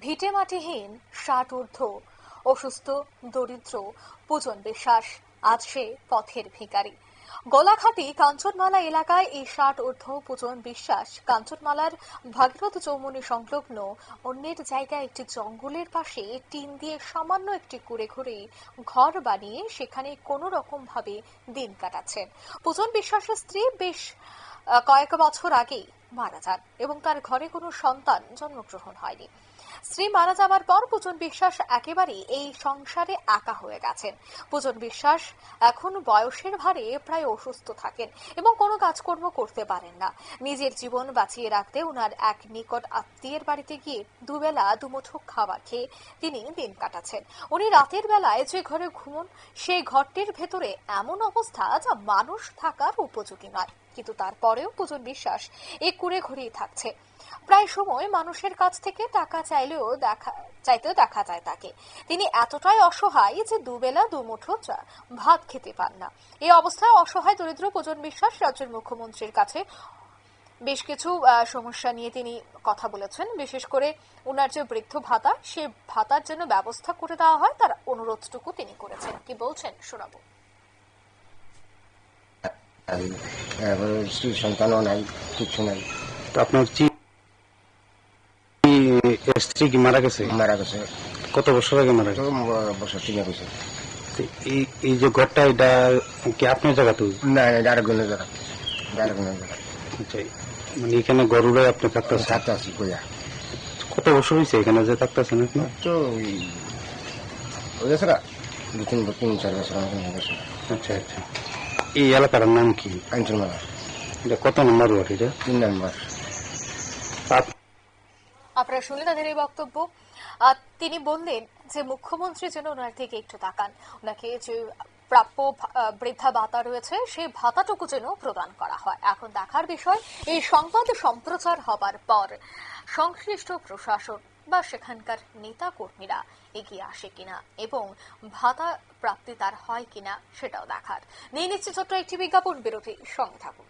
ভিটেমাটিহীন ৬০ ঊর্ধ্ব অসুস্থ দরিদ্র পূজন বিশ্বাস আজ সে পথের ভিখারি। গোলাঘাটি কাঞ্চনমালা এলাকায় এই ৬০ ঊর্ধ্ব পূজন বিশ্বাস কাঞ্চনমালার ভাগীরথ চৌমুহনী সংলগ্ন অন্যের জায়গায় একটি জঙ্গলের পাশে টিন দিয়ে সামান্য একটি কুঁড়ে ঘুরে ঘর বানিয়ে সেখানে কোনো রকম ভাবে দিন কাটাচ্ছেন। পূজন বিশ্বাসের স্ত্রী বেশ কয়েক বছর আগেই মারা যান এবং তার ঘরে কোনো সন্তান জন্মগ্রহণ হয়নি। স্ত্রী মারা যাওয়ার পর পূজন বিশ্বাস একেবারে এই সংসারে একা হয়ে গেছেন। পূজন বিশ্বাস এখন বয়সের ভারে প্রায় অসুস্থ থাকেন এবং কোনো কাজকর্ম করতে পারেন না। নিজের জীবন বাঁচিয়ে রাখতে ওনার এক নিকট আত্মীয়ের বাড়িতে গিয়ে দুবেলা দুমুঠো খাবার খেয়ে তিনি দিন কাটাচ্ছেন। উনি রাতের বেলায় যে ঘরে ঘুমন সেই ঘরটির ভেতরে এমন অবস্থা যা মানুষ থাকার উপযোগী নয়, কিন্তু তারপরেও পূজন বিশ্বাস এই কুঁড়ে ঘুরেই থাকছে। প্রায় সময় মানুষের কাছ থেকে টাকা চাইতেও দেখা যায় তাকে। তিনি এতটাই অসহায় যে দুবেলা দুমুঠো ভাত খেতে পান না। এই অবস্থায় অসহায় দরিদ্র পূজন বিশ্বাস রাজ্যের মুখ্যমন্ত্রীর কাছে বেশ কিছু সমস্যা নিয়ে তিনি কথা বলেছেন। বিশেষ করে ওনার যে বৃদ্ধ ভাতা, সে ভাতার জন্য ব্যবস্থা করে দেওয়া হয় তার অনুরোধটুকু তিনি করেছেন। কি বলছেন শোনাবো। সন্তানও নাই, কিছু নাই। আপনার স্ত্রী কি মারা গেছে? মারা গেছে। কত বছর আগে মারা গেছে? বছর 3 বছর। এই যে ঘরটা, এটা কি আপনার জায়গা? তো না, আরেকজনের জায়গা। আচ্ছা, মানে এখানে গরুরে আপনি থাকতে আসি কইয়া। কত বছর হয়েছে এখানে যে থাকতেছেন আপনি? তো হয়েছে না, 2-3-4 বছর হয়ে গেছে। আচ্ছা আচ্ছা, এই এলাকার নাম কি? কাঞ্চনমালা। এটা কত নম্বর ওয়ার্ড? এটা 3 নম্বর। আপনারা শুনলেন তাদের এই বক্তব্য। তিনি বললেন যে মুখ্যমন্ত্রী যেন ওনার দিকে একটু তাকান, ওনাকে যে প্রাপ্য বৃদ্ধা ভাতা রয়েছে সেই ভাতাটুকু যেন প্রদান করা হয়। এখন দেখার বিষয় এই সংবাদ সম্প্রচার হবার পর সংশ্লিষ্ট প্রশাসন বা সেখানকার নেতা কর্মীরা এগিয়ে আসে কিনা এবং ভাতা প্রাপ্তি তার হয় কিনা সেটাও দেখার। নিয়ে নিচ্ছে ছোট্ট একটি বিজ্ঞাপন বিরতি, সঙ্গে থাকুন।